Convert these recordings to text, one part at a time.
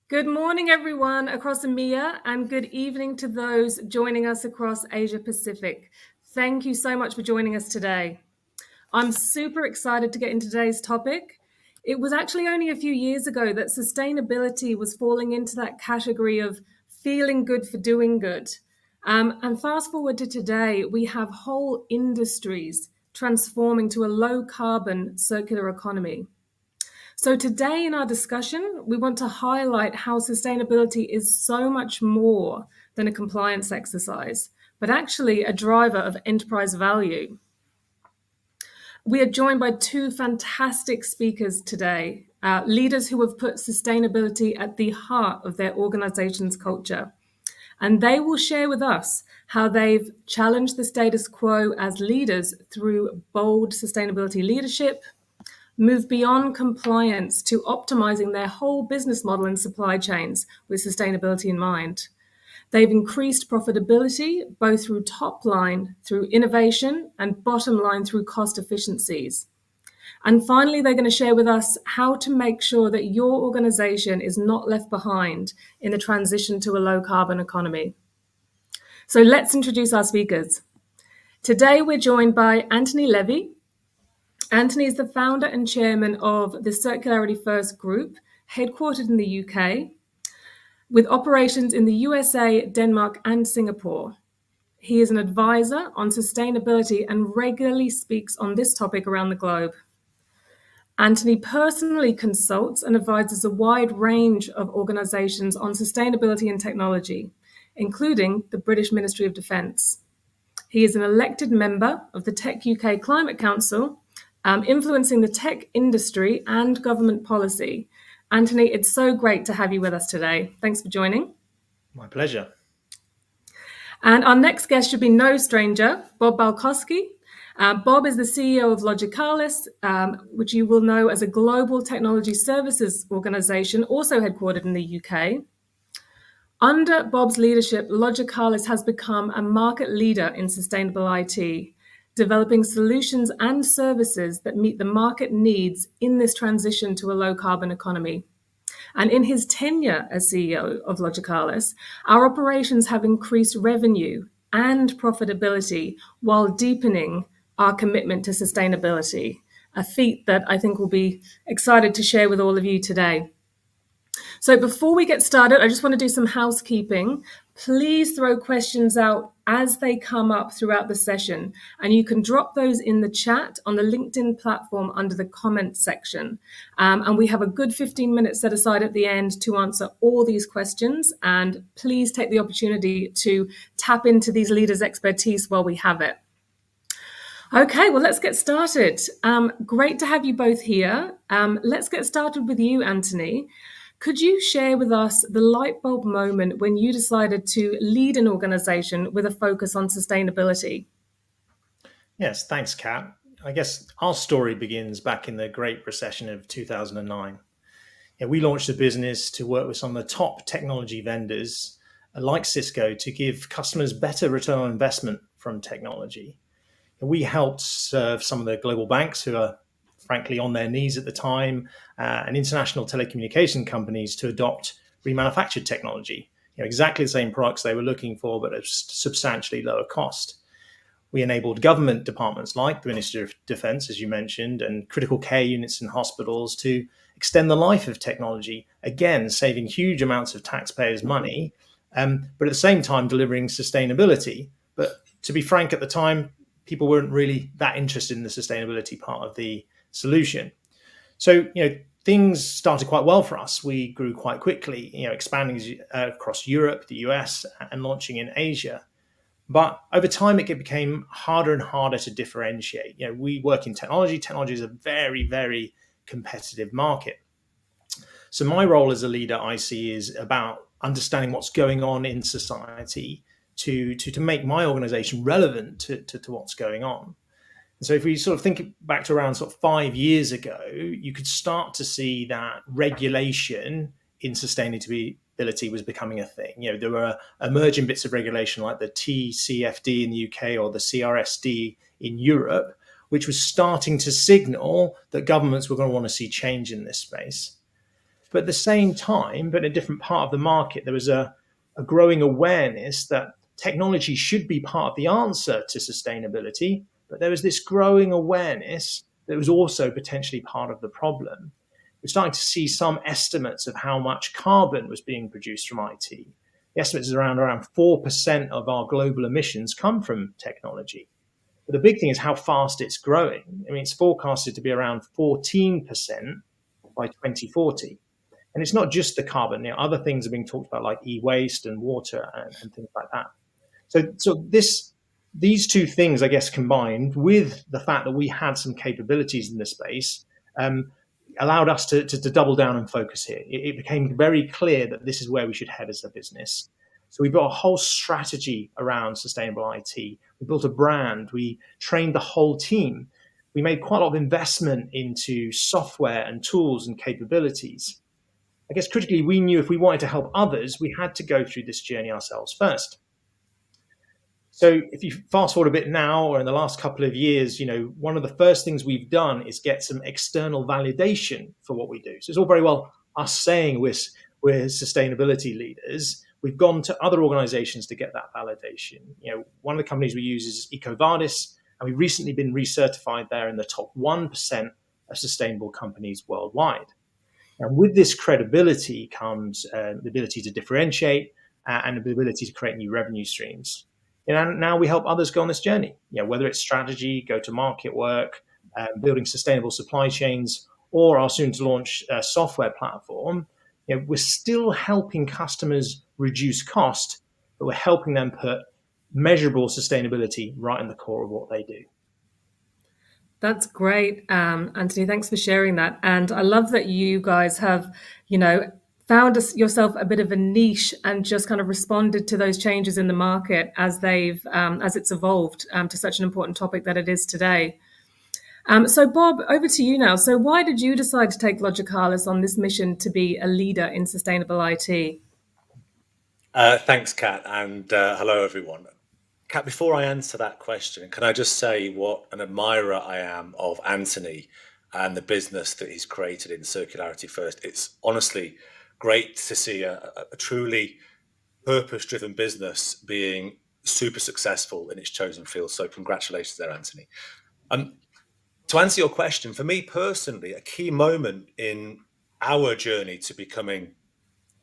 Good morning, everyone across EMEA, and good evening to those joining us across Asia Pacific. Thank you so much for joining us today. I'm super excited to get into today's topic. It was actually only a few years ago that sustainability was falling into that category of feeling good for doing good. And fast forward to today, we have whole industries transforming to a low carbon circular economy. So, today in our discussion, we want to highlight how sustainability is so much more than a compliance exercise, but actually a driver of enterprise value. We are joined by two fantastic speakers today, leaders who have put sustainability at the heart of their organization's culture. And they will share with us how they've challenged the status quo as leaders through bold sustainability leadership, move beyond compliance to optimizing their whole business model and supply chains with sustainability in mind. They've increased profitability both through top line, through innovation, and bottom line through cost efficiencies. And finally, they're going to share with us how to make sure that your organization is not left behind in the transition to a low carbon economy. So let's introduce our speakers. Today, we're joined by Anthony Levy. Anthony is the founder and chairman of the Circularity First Group, headquartered in the UK, with operations in the USA, Denmark, and Singapore. He is an advisor on sustainability and regularly speaks on this topic around the globe. Anthony personally consults and advises a wide range of organisations on sustainability and technology, including the British Ministry of Defence. He is an elected member of the Tech UK Climate Council, influencing the tech industry and government policy. Anthony, it's so great to have you with us today. Thanks for joining. My pleasure. And our next guest should be no stranger, Bob Bailkoski. Bob is the CEO of Logicalis, which you will know as a global technology services organization, also headquartered in the UK. Under Bob's leadership, Logicalis has become a market leader in sustainable IT, developing solutions and services that meet the market needs in this transition to a low carbon economy. And in his tenure as CEO of Logicalis, our operations have increased revenue and profitability while deepening our commitment to sustainability, a feat that I think we'll be excited to share with all of you today. So before we get started, I just want to do some housekeeping. Please throw questions out as they come up throughout the session, and you can drop those in the chat on the LinkedIn platform under the comments section. And we have a good 15 minutes set aside at the end to answer all these questions. And please take the opportunity to tap into these leaders' expertise while we have it. Okay, well, let's get started. Great to have you both here. Let's get started with you, Anthony. Could you share with us the light bulb moment when you decided to lead an organization with a focus on sustainability? Yes, thanks, Kat. I guess our story begins back in the Great Recession of 2009. We launched a business to work with some of the top technology vendors like Cisco to give customers better return on investment from technology. We helped serve some of the global banks who are frankly on their knees at the time, and international telecommunication companies to adopt remanufactured technology. Exactly the same products they were looking for, but at a substantially lower cost. We enabled government departments like the Ministry of Defence, as you mentioned, and critical care units in hospitals to extend the life of technology, again, saving huge amounts of taxpayers' money, but at the same time delivering sustainability. But to be frank, at the time, people weren't really that interested in the sustainability part of the solution. So, things started quite well for us. We grew quite quickly, expanding across Europe, the US, and launching in Asia. But over time, it became harder and harder to differentiate. We work in technology. Technology is a very, very competitive market. So my role as a leader, I see, is about understanding what's going on in society to make my organization relevant to what's going on. So if we sort of think back to around sort of 5 years ago, you could start to see that regulation in sustainability was becoming a thing. There were emerging bits of regulation like the TCFD in the UK or the CRSD in Europe, which was starting to signal that governments were going to want to see change in this space. But at the same time, but in a different part of the market, there was a growing awareness that technology should be part of the answer to sustainability. But there was this growing awareness that was also potentially part of the problem. We're starting to see some estimates of how much carbon was being produced from IT. The estimate is around 4% of our global emissions come from technology. But the big thing is how fast it's growing. I mean, it's forecasted to be around 14% by 2040. And it's not just the carbon. Other things are being talked about, like e-waste and water and things like that. So these two things, I guess, combined with the fact that we had some capabilities in this space, allowed us to double down and focus here. It became very clear that this is where we should head as a business. So we built a whole strategy around sustainable IT. We built a brand. We trained the whole team. We made quite a lot of investment into software and tools and capabilities. I guess critically, we knew if we wanted to help others, we had to go through this journey ourselves first. So if you fast forward a bit now, or in the last couple of years, one of the first things we've done is get some external validation for what we do. So it's all very well us saying we're sustainability leaders. We've gone to other organizations to get that validation. One of the companies we use is EcoVadis, and we've recently been recertified there in the top 1% of sustainable companies worldwide. And with this credibility comes the ability to differentiate and the ability to create new revenue streams. And now we help others go on this journey, whether it's strategy, go-to-market work, building sustainable supply chains, or our soon-to-launch software platform. We're still helping customers reduce cost, but we're helping them put measurable sustainability right in the core of what they do. That's great, Anthony. Thanks for sharing that. And I love that you guys have, found yourself a bit of a niche and just kind of responded to those changes in the market as it's evolved to such an important topic that it is today. So, Bob, over to you now. So, why did you decide to take Logicalis on this mission to be a leader in sustainable IT? Thanks, Kat, and hello, everyone. Kat, before I answer that question, can I just say what an admirer I am of Anthony and the business that he's created in Circularity First. It's honestly great to see a truly purpose-driven business being super successful in its chosen field. So congratulations there, Anthony. To answer your question, for me personally, a key moment in our journey to becoming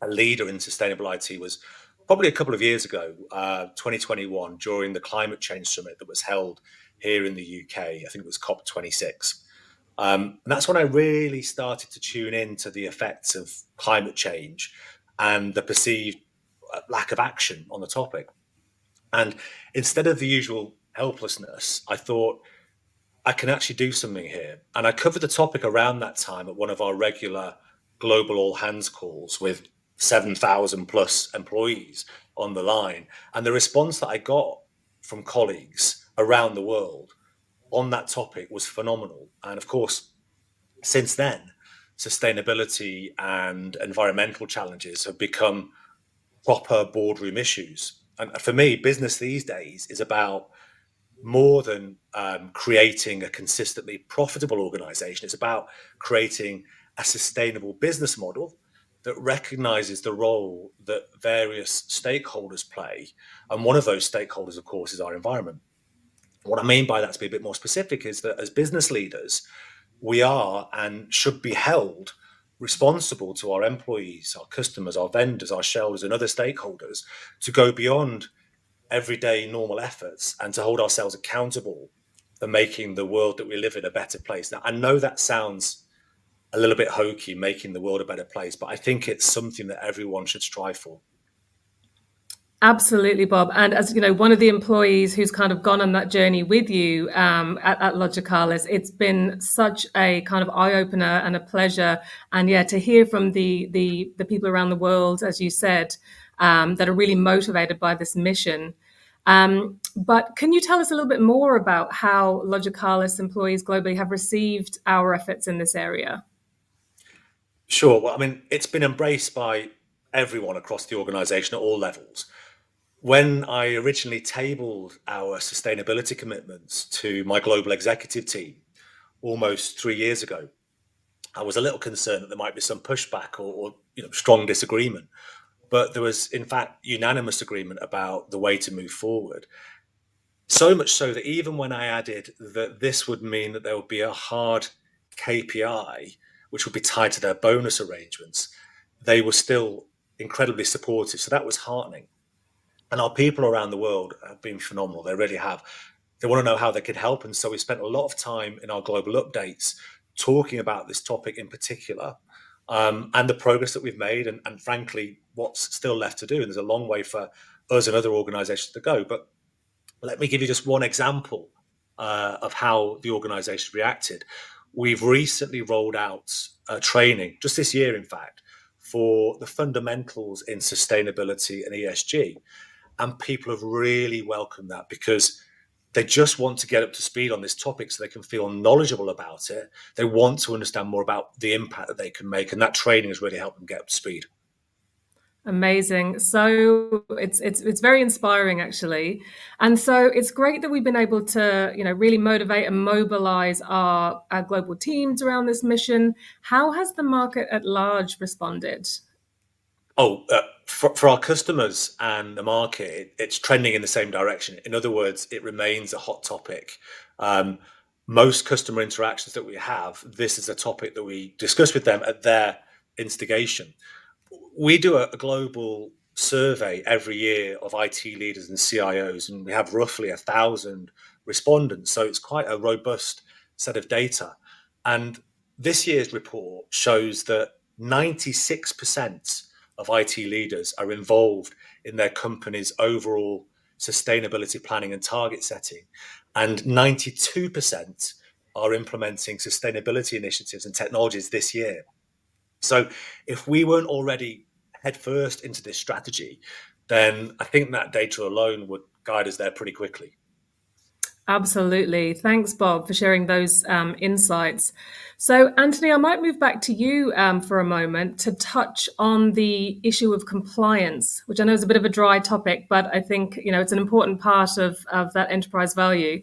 a leader in sustainable IT was probably a couple of years ago, 2021, during the climate change summit that was held here in the UK. I think it was COP26. And that's when I really started to tune in to the effects of climate change and the perceived lack of action on the topic. And instead of the usual helplessness, I thought, I can actually do something here. And I covered the topic around that time at one of our regular global all hands calls with 7,000 plus employees on the line. And the response that I got from colleagues around the world on that topic was phenomenal. And of course, since then, sustainability and environmental challenges have become proper boardroom issues. And for me, business these days is about more than creating a consistently profitable organization. It's about creating a sustainable business model that recognizes the role that various stakeholders play. And one of those stakeholders, of course, is our environment. What I mean by that, to be a bit more specific, is that as business leaders, we are and should be held responsible to our employees, our customers, our vendors, our shareholders, and other stakeholders to go beyond everyday normal efforts and to hold ourselves accountable for making the world that we live in a better place. Now, I know that sounds a little bit hokey, making the world a better place, but I think it's something that everyone should strive for. Absolutely, Bob. And as you know, one of the employees who's kind of gone on that journey with you at Logicalis, it's been such a kind of eye opener and a pleasure. And yeah, to hear from the people around the world, as you said, that are really motivated by this mission. But can you tell us a little bit more about how Logicalis employees globally have received our efforts in this area? Sure. Well, I mean, it's been embraced by everyone across the organization at all levels. When I originally tabled our sustainability commitments to my global executive team almost 3 years ago, I was a little concerned that there might be some pushback or strong disagreement. But there was, in fact, unanimous agreement about the way to move forward. So much so that even when I added that this would mean that there would be a hard KPI, which would be tied to their bonus arrangements, they were still incredibly supportive. So that was heartening. And our people around the world have been phenomenal. They really have. They want to know how they can help. And so we spent a lot of time in our global updates talking about this topic in particular, and the progress that we've made, and frankly, what's still left to do. And there's a long way for us and other organizations to go. But let me give you just one example of how the organization reacted. We've recently rolled out training, just this year, in fact, for the fundamentals in sustainability and ESG. And people have really welcomed that because they just want to get up to speed on this topic so they can feel knowledgeable about it. They want to understand more about the impact that they can make. And that training has really helped them get up to speed. Amazing. So it's very inspiring, actually. And so it's great that we've been able to, really motivate and mobilize our global teams around this mission. How has the market at large responded? For our customers and the market, it's trending in the same direction. In other words, it remains a hot topic. Most customer interactions that we have, this is a topic that we discuss with them at their instigation. We do a global survey every year of IT leaders and CIOs, and we have roughly 1,000 respondents. So it's quite a robust set of data. And this year's report shows that 96% of IT leaders are involved in their company's overall sustainability planning and target setting. And 92% are implementing sustainability initiatives and technologies this year. So if we weren't already headfirst into this strategy, then I think that data alone would guide us there pretty quickly. Absolutely. Thanks, Bob, for sharing those insights. So, Anthony, I might move back to you for a moment to touch on the issue of compliance, which I know is a bit of a dry topic, but I think it's an important part of that enterprise value.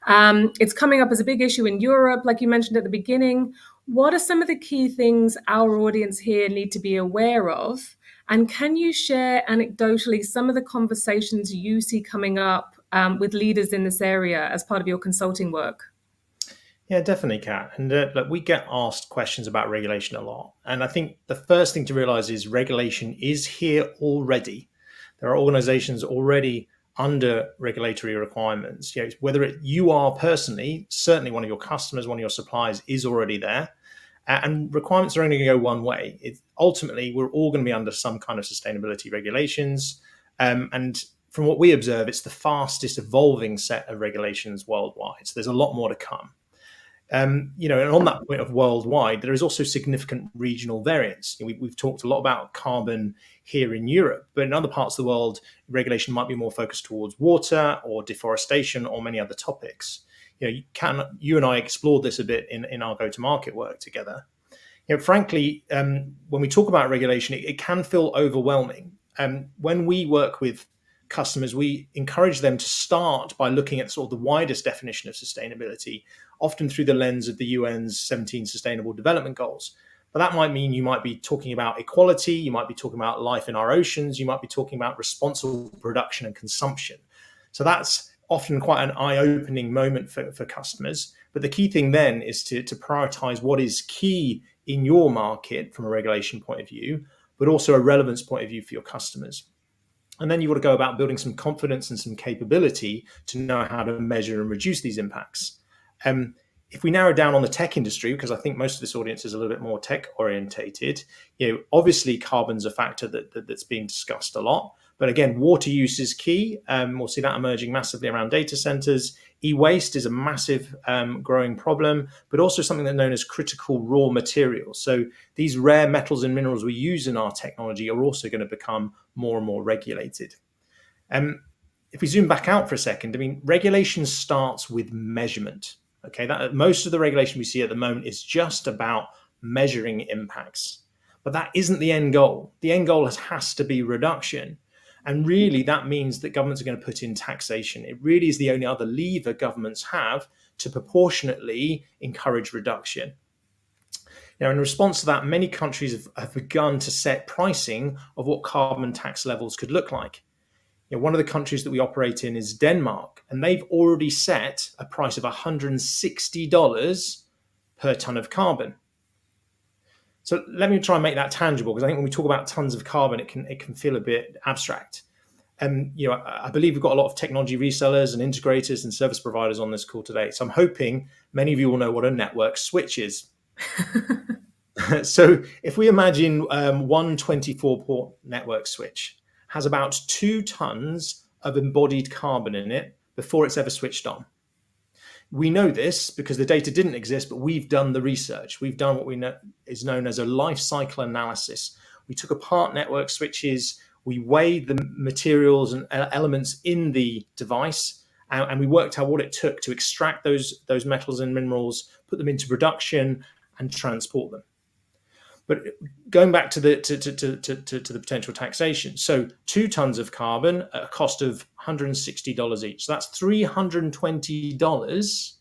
It's coming up as a big issue in Europe, like you mentioned at the beginning. What are some of the key things our audience here need to be aware of? And can you share anecdotally some of the conversations you see coming up with leaders in this area as part of your consulting work? Yeah, definitely, Kat. And look, we get asked questions about regulation a lot. And I think the first thing to realize is regulation is here already. There are organizations already under regulatory requirements. Whether you are personally, certainly one of your customers, one of your suppliers is already there. And requirements are only going to go one way. Ultimately, we're all going to be under some kind of sustainability regulations. And from what we observe, it's the fastest evolving set of regulations worldwide. So there's a lot more to come. And on that point of worldwide, there is also significant regional variance. We've talked a lot about carbon here in Europe, but in other parts of the world, regulation might be more focused towards water or deforestation or many other topics. You and I explored this a bit in our go-to-market work together. Frankly, when we talk about regulation, it can feel overwhelming. When we work with customers, we encourage them to start by looking at sort of the widest definition of sustainability, often through the lens of the UN's 17 Sustainable Development Goals. But that might mean you might be talking about equality, you might be talking about life in our oceans, you might be talking about responsible production and consumption. So that's often quite an eye-opening moment for customers. But the key thing then is to prioritize what is key in your market from a regulation point of view, but also a relevance point of view for your customers. And then you've got to go about building some confidence and some capability to know how to measure and reduce these impacts. If we narrow down on the tech industry, because I think most of this audience is a little bit more tech orientated, obviously carbon's a factor that's being discussed a lot. But again, water use is key. We'll see that emerging massively around data centers. E-waste is a massive growing problem, but also something that's known as critical raw materials. So these rare metals and minerals we use in our technology are also going to become more and more regulated. If we zoom back out for a second, regulation starts with measurement. Okay, most of the regulation we see at the moment is just about measuring impacts. But that isn't the end goal. The end goal has to be reduction. And really, that means that governments are going to put in taxation. It really is the only other lever governments have to proportionately encourage reduction. Now, in response to that, many countries have begun to set pricing of what carbon tax levels could look like. One of the countries that we operate in is Denmark, and they've already set a price of $160 per ton of carbon. So let me try and make that tangible, because I think when we talk about tons of carbon, it can feel a bit abstract. I believe we've got a lot of technology resellers and integrators and service providers on this call today. So I'm hoping many of you will know what a network switch is. So if we imagine one 24-port network switch has about 2 tons of embodied carbon in it before it's ever switched on. We know this because the data didn't exist, but we've done the research. We've done what we know is known as a life cycle analysis. We took apart network switches, we weighed the materials and elements in the device, and we worked out what it took to extract those metals and minerals, put them into production, and transport them. But going back to the potential taxation, so 2 tons of carbon at a cost of $160 each. So that's $320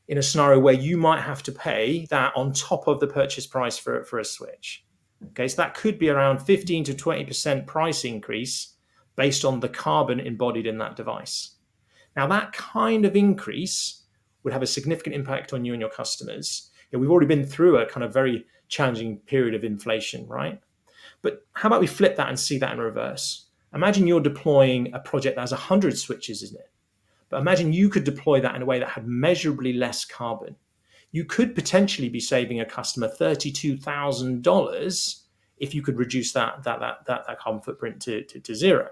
in a scenario where you might have to pay that on top of the purchase price for a switch. Okay, so that could be around 15 to 20% price increase based on the carbon embodied in that device. Now, that kind of increase would have a significant impact on you and your customers. We've already been through a kind of very challenging period of inflation, right? But how about we flip that and see that in reverse? Imagine you're deploying a project that has 100 switches in it. But imagine you could deploy that in a way that had measurably less carbon. You could potentially be saving a customer $32,000 if you could reduce that carbon footprint to zero.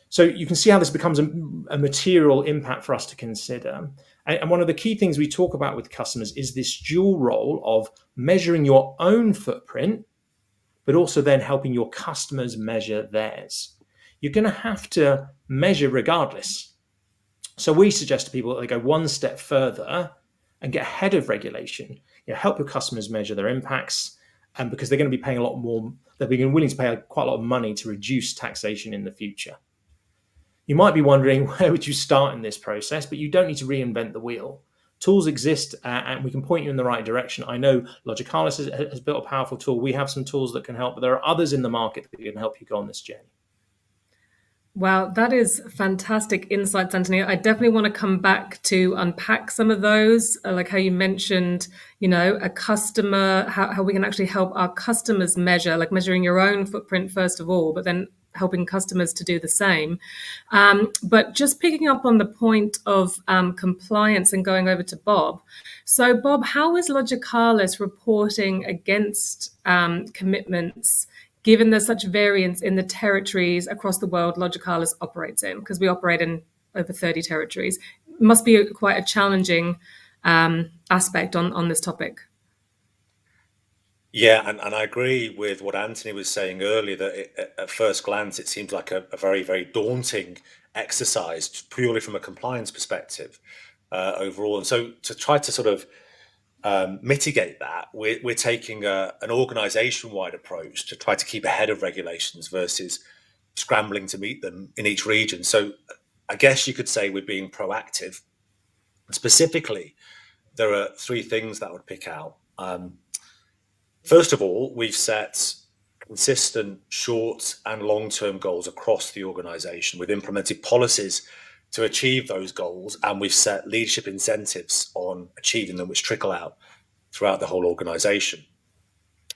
So you can see how this becomes a material impact for us to consider. And one of the key things we talk about with customers is this dual role of measuring your own footprint, but also then helping your customers measure theirs. You're going to have to measure regardless. So we suggest to people that they go one step further and get ahead of regulation. Help your customers measure their impacts, and because they're going to be paying a lot more, they'll be willing to pay quite a lot of money to reduce taxation in the future. You might be wondering, where would you start in this process? But you don't need to reinvent the wheel. Tools exist, and we can point you in the right direction. I know Logicalis has built a powerful tool. We have some tools that can help, but there are others in the market that can help you go on this journey. Wow, that is fantastic insights, Anthony. I definitely want to come back to unpack some of those, like how you mentioned, a customer, how we can actually help our customers measure, like measuring your own footprint first of all, but then helping customers to do the same. But just picking up on the point of compliance and going over to Bob. So Bob, how is Logicalis reporting against commitments, given there's such variance in the territories across the world Logicalis operates in? Because we operate in over 30 territories. It must be quite a challenging aspect on this topic. Yeah, and I agree with what Anthony was saying earlier, that at first glance, it seems like a very, very daunting exercise, purely from a compliance perspective overall. And so to try to sort of mitigate that, we're taking an organisation-wide approach to try to keep ahead of regulations versus scrambling to meet them in each region. So I guess you could say we're being proactive. Specifically, there are 3 things that I would pick out. First of all, we've set consistent short and long-term goals across the organisation. We've implemented policies to achieve those goals, and we've set leadership incentives on achieving them, which trickle out throughout the whole organisation.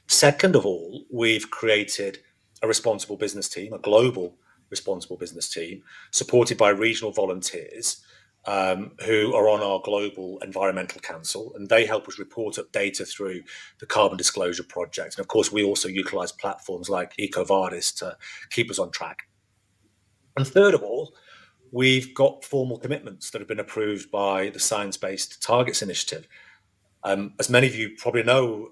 Second of all, we've created a responsible business team, a global responsible business team, supported by regional volunteers who are on our global environmental council, and they help us report up data through the Carbon Disclosure Project. And of course, we also utilise platforms like EcoVadis to keep us on track. And third of all, we've got formal commitments that have been approved by the Science Based Targets Initiative. As many of you probably know,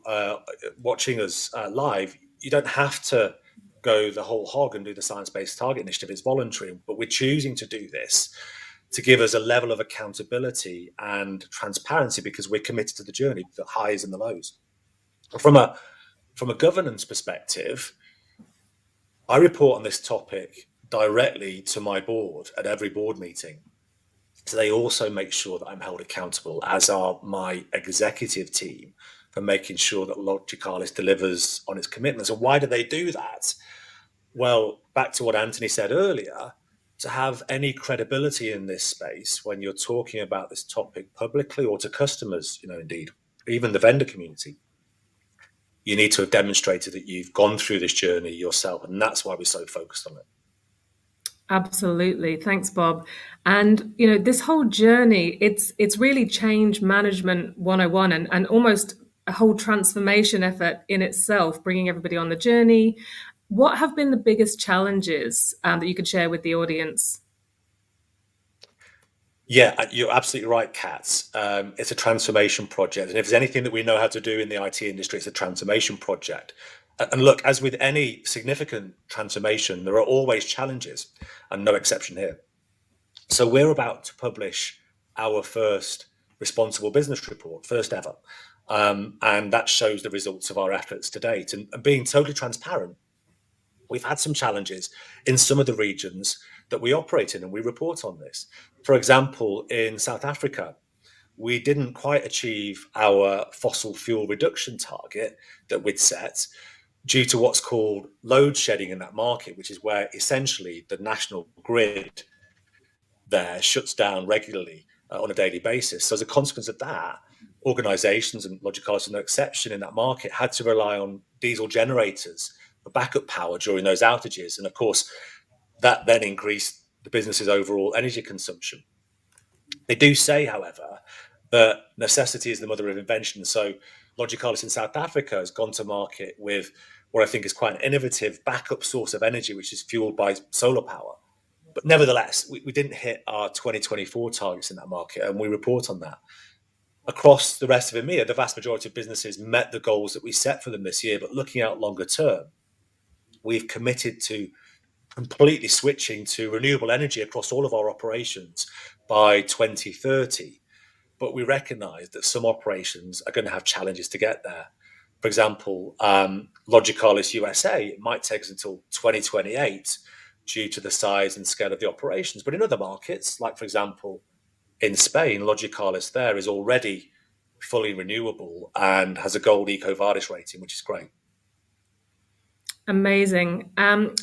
watching us live, you don't have to go the whole hog and do the Science Based Target Initiative. It's voluntary, but we're choosing to do this to give us a level of accountability and transparency, because we're committed to the journey, the highs and the lows. From a governance perspective, I report on this topic directly to my board at every board meeting. So they also make sure that I'm held accountable, as are my executive team for making sure that Logicalis delivers on its commitments. And why do they do that? Well, back to what Anthony said earlier, to have any credibility in this space when you're talking about this topic publicly or to customers, indeed, even the vendor community, you need to have demonstrated that you've gone through this journey yourself. And that's why we're so focused on it. Absolutely. Thanks, Bob. And, this whole journey, it's really change management 101 and almost a whole transformation effort in itself, bringing everybody on the journey. What have been the biggest challenges that you could share with the audience? Yeah, you're absolutely right, Kat. It's a transformation project. And if there's anything that we know how to do in the IT industry, it's a transformation project. And look, as with any significant transformation, there are always challenges, and no exception here. So we're about to publish our first responsible business report, first ever. And that shows the results of our efforts to date. And being totally transparent, we've had some challenges in some of the regions that we operate in, and we report on this. For example, in South Africa, we didn't quite achieve our fossil fuel reduction target that we'd set due to what's called load shedding in that market, which is where essentially the national grid there shuts down regularly on a daily basis. So as a consequence of that, organisations, and Logicalis is no exception in that market, had to rely on diesel generators for backup power during those outages. And of course, that then increased the business's overall energy consumption. They do say, however, that necessity is the mother of invention. So Logicalis in South Africa has gone to market with what I think is quite an innovative backup source of energy, which is fueled by solar power. But nevertheless, we didn't hit our 2024 targets in that market, and we report on that. Across the rest of EMEA, the vast majority of businesses met the goals that we set for them this year. But looking out longer term, we've committed to completely switching to renewable energy across all of our operations by 2030. But we recognise that some operations are going to have challenges to get there. For example, Logicalis USA, it might take us until 2028 due to the size and scale of the operations. But in other markets, like, for example, in Spain, Logicalis there is already fully renewable and has a gold EcoVadis rating, which is great. Amazing.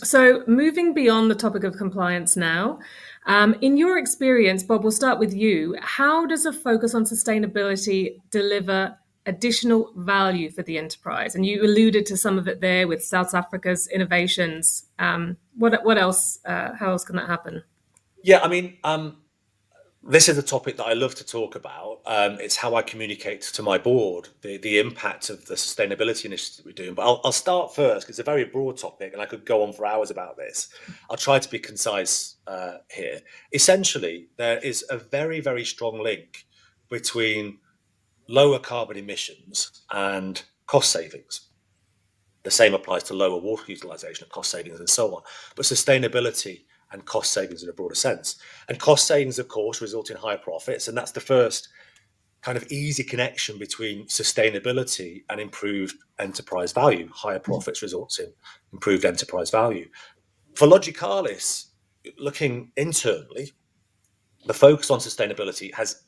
So moving beyond the topic of compliance now, in your experience, Bob, we'll start with you. How does a focus on sustainability deliver additional value for the enterprise? And you alluded to some of it there with South Africa's innovations. What else? How else can that happen? Yeah, I mean, this is a topic that I love to talk about. It's how I communicate to my board the impact of the sustainability initiative we're doing. But I'll start first because it's a very broad topic and I could go on for hours about this. I'll try to be concise here. Essentially, there is a very, very strong link between lower carbon emissions and cost savings. The same applies to lower water utilisation and cost savings and so on. But sustainability and cost savings in a broader sense. And cost savings, of course, result in higher profits. And that's the first kind of easy connection between sustainability and improved enterprise value. Higher profits results in improved enterprise value. For Logicalis, looking internally, the focus on sustainability has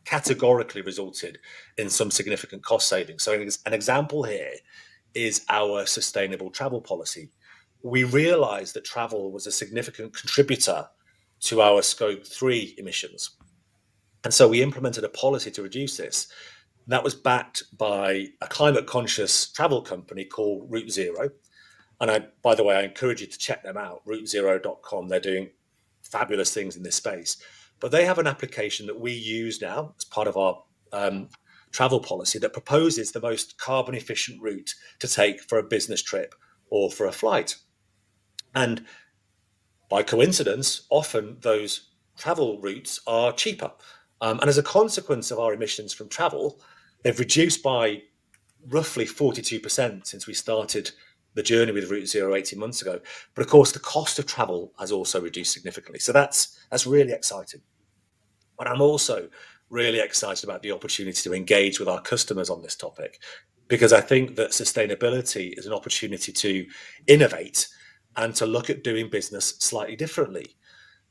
categorically resulted in some significant cost savings. So an example here is our sustainable travel policy. We realized that travel was a significant contributor to our scope 3 emissions. And so we implemented a policy to reduce this. That was backed by a climate conscious travel company called Route Zero. And by the way, I encourage you to check them out, routezero.com. They're doing fabulous things in this space. But they have an application that we use now as part of our travel policy that proposes the most carbon efficient route to take for a business trip or for a flight. And by coincidence, often those travel routes are cheaper. And as a consequence of our emissions from travel, they've reduced by roughly 42% since we started the journey with Route Zero 18 months ago. But of course, the cost of travel has also reduced significantly. So that's really exciting. But I'm also really excited about the opportunity to engage with our customers on this topic, because I think that sustainability is an opportunity to innovate and to look at doing business slightly differently.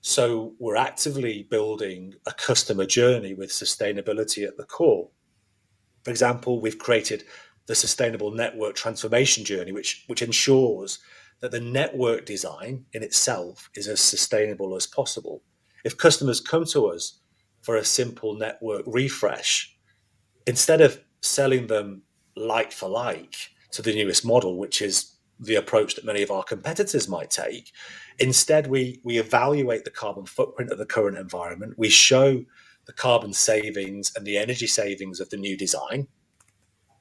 So we're actively building a customer journey with sustainability at the core. For example, we've created the sustainable network transformation journey, which ensures that the network design in itself is as sustainable as possible. If customers come to us for a simple network refresh, instead of selling them like for like to the newest model, which is the approach that many of our competitors might take, instead we evaluate the carbon footprint of the current environment. We show the carbon savings and the energy savings of the new design.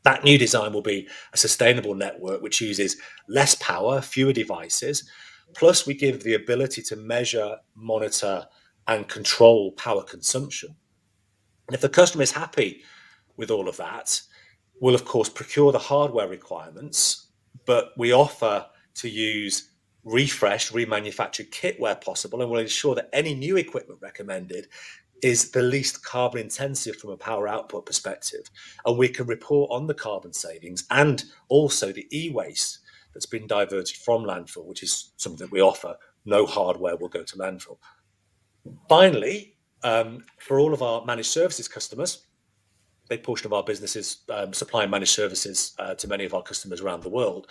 That new design will be a sustainable network which uses less power, fewer devices. Plus, we give the ability to measure, monitor, and control power consumption. And if the customer is happy with all of that, we'll, of course, procure the hardware requirements, but we offer to use refreshed, remanufactured kit where possible, and we'll ensure that any new equipment recommended is the least carbon intensive from a power output perspective. And we can report on the carbon savings and also the e-waste that's been diverted from landfill, which is something that we offer. No hardware will go to landfill. Finally, for all of our managed services customers, a big portion of our business is supplying managed services to many of our customers around the world.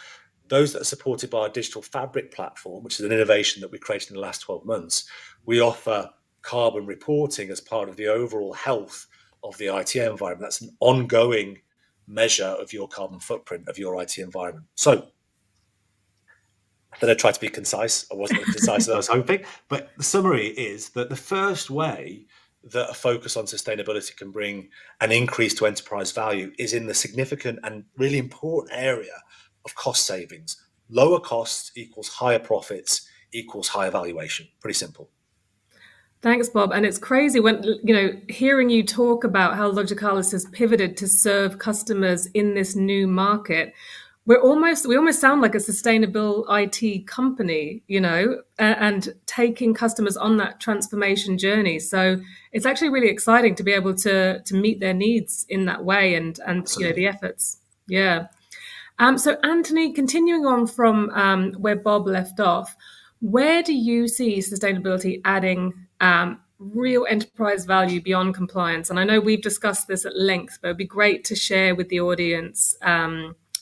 Those that are supported by our digital fabric platform, which is an innovation that we created in the last 12 months, we offer carbon reporting as part of the overall health of the IT environment. That's an ongoing measure of your carbon footprint of your IT environment. So then I tried to be concise. I wasn't as concise as I was hoping, but the summary is that the first way that a focus on sustainability can bring an increase to enterprise value is in the significant and really important area of cost savings. Lower costs equals higher profits equals higher valuation. Pretty simple. Thanks, Bob. And it's crazy when, hearing you talk about how Logicalis has pivoted to serve customers in this new market. We almost sound like a sustainable IT company, and taking customers on that transformation journey. So it's actually really exciting to be able to meet their needs in that way and the efforts. Yeah. So Anthony, continuing on from where Bob left off, where do you see sustainability adding real enterprise value beyond compliance? And I know we've discussed this at length, but it'd be great to share with the audience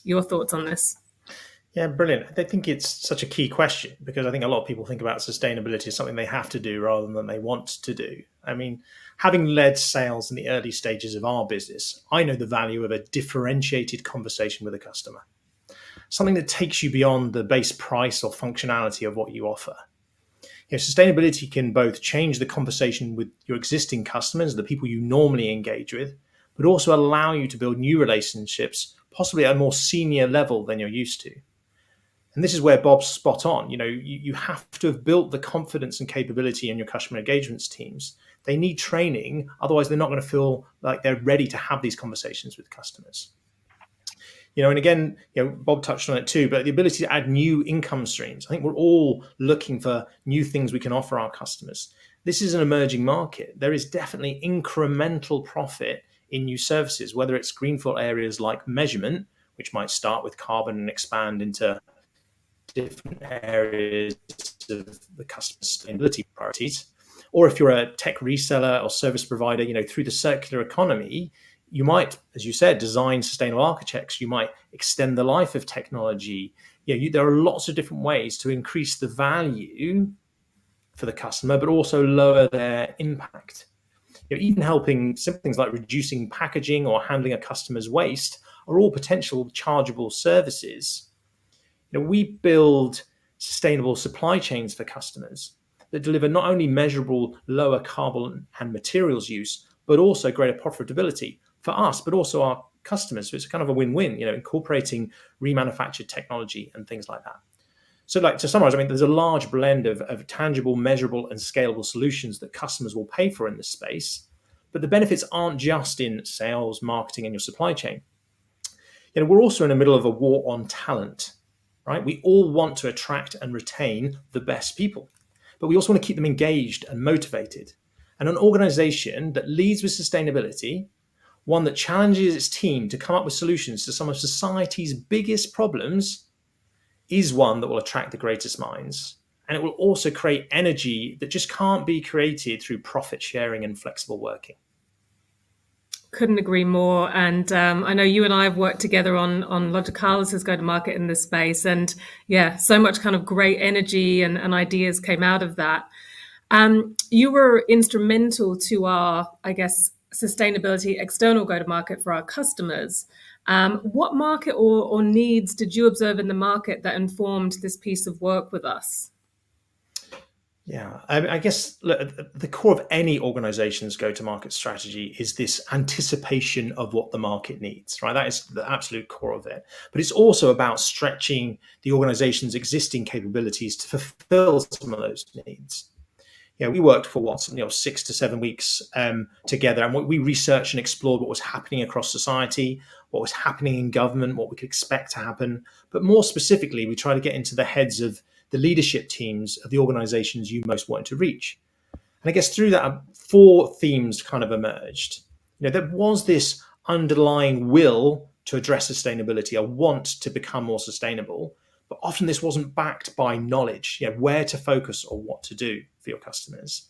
your thoughts on this. Yeah, brilliant. I think it's such a key question because I think a lot of people think about sustainability as something they have to do rather than they want to do. I mean, having led sales in the early stages of our business, I know the value of a differentiated conversation with a customer, something that takes you beyond the base price or functionality of what you offer. Sustainability can both change the conversation with your existing customers, the people you normally engage with, but also allow you to build new relationships, possibly at a more senior level than you're used to. And this is where Bob's spot on. You have to have built the confidence and capability in your customer engagements teams. They need training, otherwise they're not going to feel like they're ready to have these conversations with customers. And again, Bob touched on it too, but the ability to add new income streams. I think we're all looking for new things we can offer our customers. This is an emerging market. There is definitely incremental profit in new services, whether it's greenfield areas like measurement, which might start with carbon and expand into different areas of the customer sustainability priorities, or if you're a tech reseller or service provider, through the circular economy, you might, as you said, design sustainable architects. You might extend the life of technology. There are lots of different ways to increase the value for the customer, but also lower their impact. Even helping simple things like reducing packaging or handling a customer's waste are all potential chargeable services. We build sustainable supply chains for customers that deliver not only measurable lower carbon and materials use, but also greater profitability for us, but also our customers. So it's kind of a win-win, incorporating remanufactured technology and things like that. So to summarize, there's a large blend of tangible, measurable, and scalable solutions that customers will pay for in this space. But the benefits aren't just in sales, marketing, and your supply chain. We're also in the middle of a war on talent, right? We all want to attract and retain the best people, but we also want to keep them engaged and motivated. And an organization that leads with sustainability, one that challenges its team to come up with solutions to some of society's biggest problems, is one that will attract the greatest minds. And it will also create energy that just can't be created through profit sharing and flexible working. Couldn't agree more. And I know you and I have worked together on Logicalis' go-to-market in this space. And yeah, so much kind of great energy and ideas came out of that. You were instrumental to our, I guess, sustainability external go-to-market for our customers. What market or needs did you observe in the market that informed this piece of work with us? Yeah, I guess look, at the core of any organization's go-to-market strategy is this anticipation of what the market needs, right? That is the absolute core of it. But it's also about stretching the organization's existing capabilities to fulfill some of those needs. Yeah, we worked for 6 to 7 weeks together, and we researched and explored what was happening across society, what was happening in government, what we could expect to happen. But more specifically, we try to get into the heads of the leadership teams of the organizations you most want to reach. And I guess through that, 4 themes kind of emerged. There was this underlying will to address sustainability, a want to become more sustainable, but often this wasn't backed by knowledge, where to focus or what to do for your customers.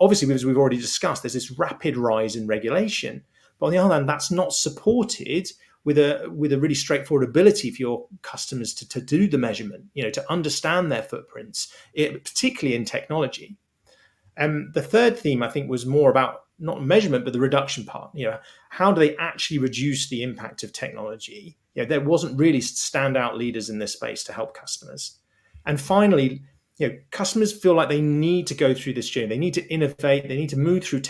Obviously, as we've already discussed, there's this rapid rise in regulation, but on the other hand, that's not supported with a really straightforward ability for your customers to do the measurement, to understand their footprints, particularly in technology. The third theme, I think, was more about not measurement, but the reduction part. How do they actually reduce the impact of technology? There wasn't really standout leaders in this space to help customers. And finally, customers feel like they need to go through this journey. They need to innovate. They need to move through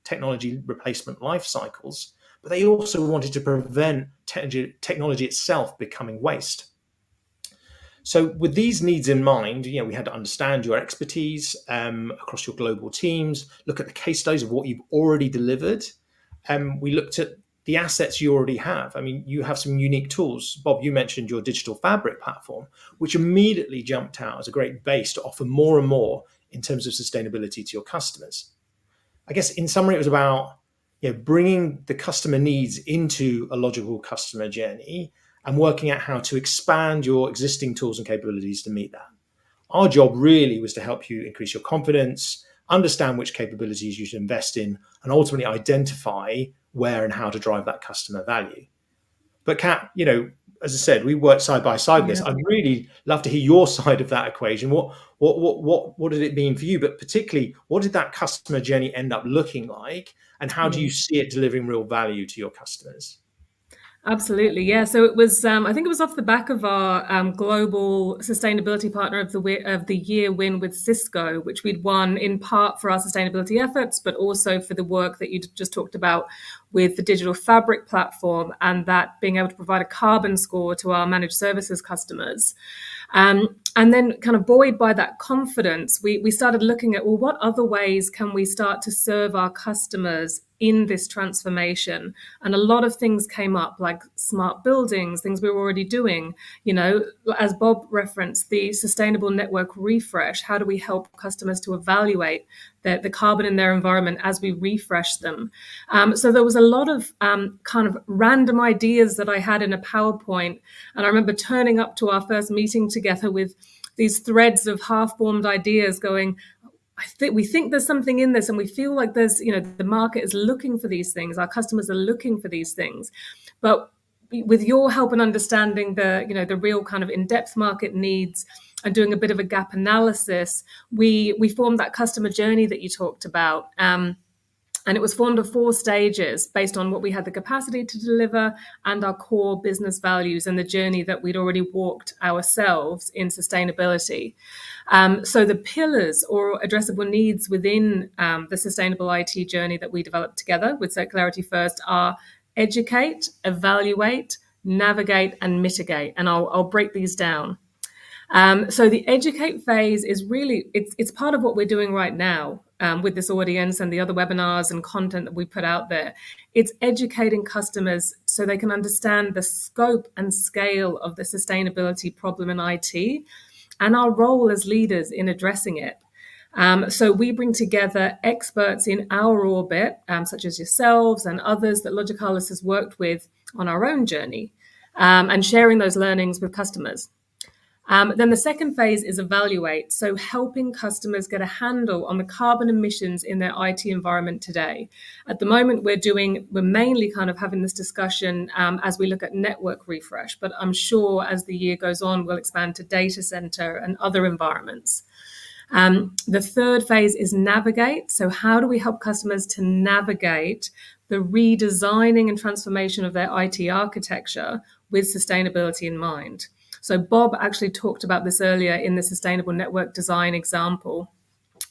technology replacement life cycles. But they also wanted to prevent technology itself becoming waste. So with these needs in mind, we had to understand your expertise across your global teams, look at the case studies of what you've already delivered. We looked at the assets you already have. I mean, you have some unique tools. Bob, you mentioned your digital fabric platform, which immediately jumped out as a great base to offer more and more in terms of sustainability to your customers. I guess in summary, it was about bringing the customer needs into a logical customer journey and working out how to expand your existing tools and capabilities to meet that. Our job really was to help you increase your confidence, understand which capabilities you should invest in, and ultimately identify where and how to drive that customer value. But Kat, as I said, we worked side by side in this. I'd really love to hear your side of that equation. What did it mean for you? But particularly, what did that customer journey end up looking like? And how do you see it delivering real value to your customers? Absolutely, yeah. So it was, I think it was off the back of our global sustainability partner of the year win with Cisco, which we'd won in part for our sustainability efforts, but also for the work that you just talked about with the digital fabric platform and that being able to provide a carbon score to our managed services customers. And then kind of buoyed by that confidence, we started looking at, well, what other ways can we start to serve our customers in this transformation? And a lot of things came up, like smart buildings, things we were already doing. As Bob referenced, the sustainable network refresh. How do we help customers to evaluate the carbon in their environment as we refresh them? So there was a lot of kind of random ideas that I had in a PowerPoint. And I remember turning up to our first meeting together with these threads of half-formed ideas going, we think there's something in this, and we feel like there's, the market is looking for these things. Our customers are looking for these things. But with your help and understanding the real kind of in-depth market needs and doing a bit of a gap analysis, we formed that customer journey that you talked about. And it was formed of 4 stages based on what we had the capacity to deliver and our core business values and the journey that we'd already walked ourselves in sustainability. So the pillars or addressable needs within the sustainable IT journey that we developed together with Circularity First are educate, evaluate, navigate, and mitigate. And I'll break these down. So the educate phase is really, it's part of what we're doing right now with this audience and the other webinars and content that we put out there. It's educating customers so they can understand the scope and scale of the sustainability problem in IT and our role as leaders in addressing it. So we bring together experts in our orbit, such as yourselves and others that Logicalis has worked with on our own journey, and sharing those learnings with customers. Then the second phase is evaluate, so helping customers get a handle on the carbon emissions in their IT environment today. At the moment, we're mainly kind of having this discussion as we look at network refresh, but I'm sure as the year goes on, we'll expand to data center and other environments. The third phase is navigate. So how do we help customers to navigate the redesigning and transformation of their IT architecture with sustainability in mind? So Bob actually talked about this earlier in the sustainable network design example.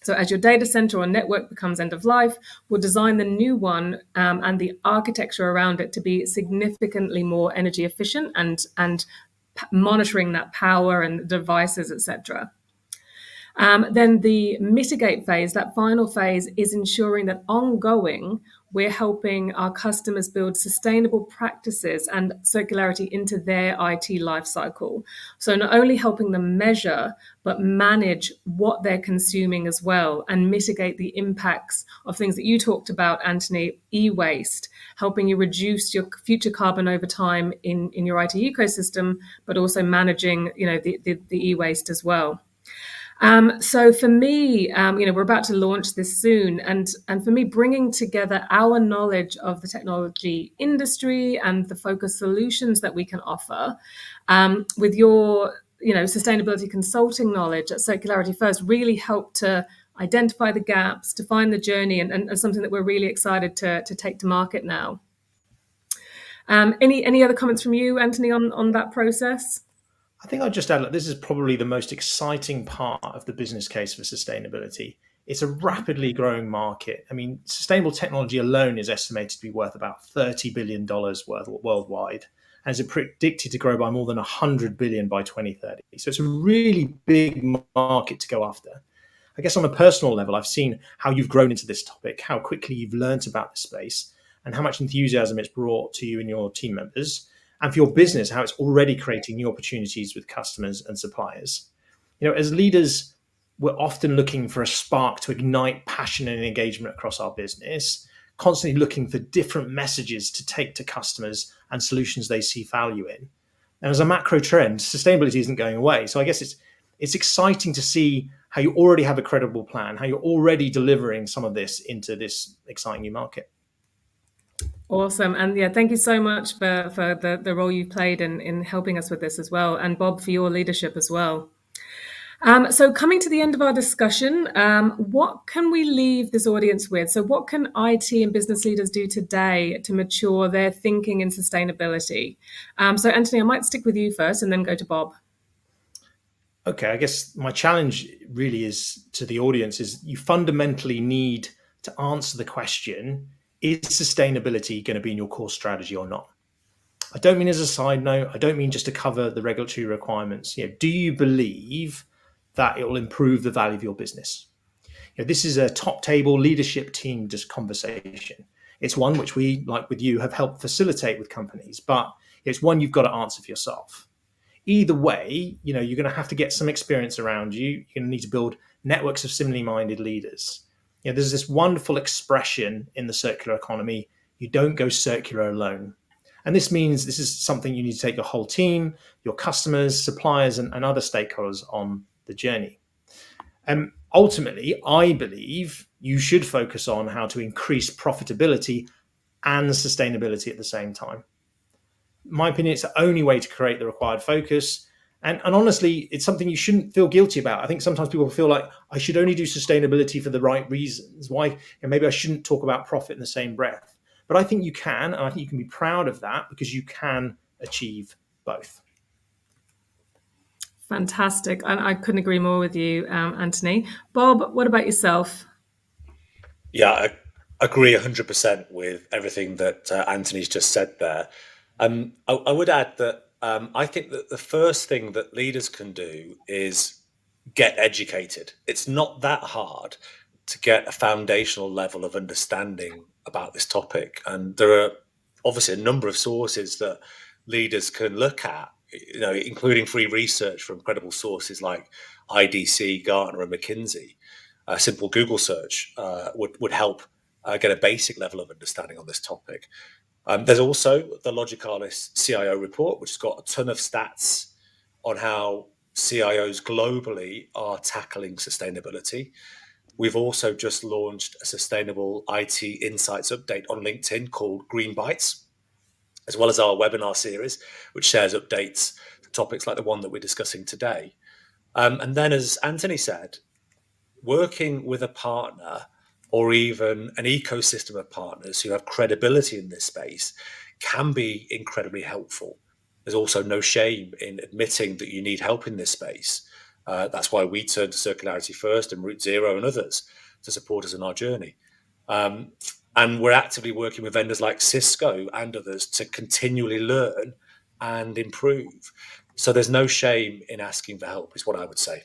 So as your data center or network becomes end of life, we'll design the new one and the architecture around it to be significantly more energy efficient and monitoring that power and devices, etc. Then the mitigate phase, that final phase, is ensuring that ongoing, we're helping our customers build sustainable practices and circularity into their IT lifecycle. So not only helping them measure, but manage what they're consuming as well and mitigate the impacts of things that you talked about, Anthony, e-waste, helping you reduce your future carbon over time in your IT ecosystem, but also managing, the e-waste as well. So for me, we're about to launch this soon, and for me, bringing together our knowledge of the technology industry and the focused solutions that we can offer, with your, sustainability consulting knowledge at Circularity First, really help to identify the gaps, define the journey, and something that we're really excited to take to market now. Any other comments from you, Anthony, on that process? I think I'd just add that this is probably the most exciting part of the business case for sustainability. It's a rapidly growing market. I mean, sustainable technology alone is estimated to be worth about $30 billion worldwide, and is predicted to grow by more than $100 billion by 2030. So it's a really big market to go after. I guess on a personal level, I've seen how you've grown into this topic, how quickly you've learned about the space, and how much enthusiasm it's brought to you and your team members. And for your business, how it's already creating new opportunities with customers and suppliers. As leaders, we're often looking for a spark to ignite passion and engagement across our business, constantly looking for different messages to take to customers and solutions they see value in. And as a macro trend, sustainability isn't going away. So I guess it's exciting to see how you already have a credible plan, how you're already delivering some of this into this exciting new market. Awesome. And yeah, thank you so much for the role you've played in helping us with this as well. And Bob, for your leadership as well. So coming to the end of our discussion, what can we leave this audience with? So what can IT and business leaders do today to mature their thinking in sustainability? So Anthony, I might stick with you first and then go to Bob. Okay, I guess my challenge really is to the audience is you fundamentally need to answer the question, is sustainability going to be in your core strategy or not? I don't mean as a side note. I don't mean just to cover the regulatory requirements. Do you believe that it will improve the value of your business? This is a top table leadership team just conversation. It's one which we, like with you, have helped facilitate with companies, but it's one you've got to answer for yourself. Either way, you're going to have to get some experience around you. You're going to need to build networks of similarly minded leaders. There's this wonderful expression in the circular economy, you don't go circular alone. And this means this is something you need to take your whole team, your customers, suppliers, and other stakeholders on the journey. Ultimately, I believe you should focus on how to increase profitability and sustainability at the same time. In my opinion, it's the only way to create the required focus. And honestly, it's something you shouldn't feel guilty about. I think sometimes people feel like I should only do sustainability for the right reasons. Why? Maybe I shouldn't talk about profit in the same breath. But I think you can, and I think you can be proud of that because you can achieve both. Fantastic. And I couldn't agree more with you, Anthony. Bob, what about yourself? Yeah, I agree 100% with everything that Anthony's just said there. I would add that I think that the first thing that leaders can do is get educated. It's not that hard to get a foundational level of understanding about this topic. And there are obviously a number of sources that leaders can look at, including free research from credible sources like IDC, Gartner, and McKinsey. A simple Google search would help get a basic level of understanding on this topic. There's also the Logicalis CIO report, which has got a ton of stats on how CIOs globally are tackling sustainability. We've also just launched a sustainable IT insights update on LinkedIn called Green Bites, as well as our webinar series, which shares updates to topics like the one that we're discussing today. And then, as Anthony said, working with a partner or even an ecosystem of partners who have credibility in this space can be incredibly helpful. There's also no shame in admitting that you need help in this space. That's why we turned to Circularity First and Route Zero and others to support us in our journey. And we're actively working with vendors like Cisco and others to continually learn and improve. So there's no shame in asking for help, is what I would say.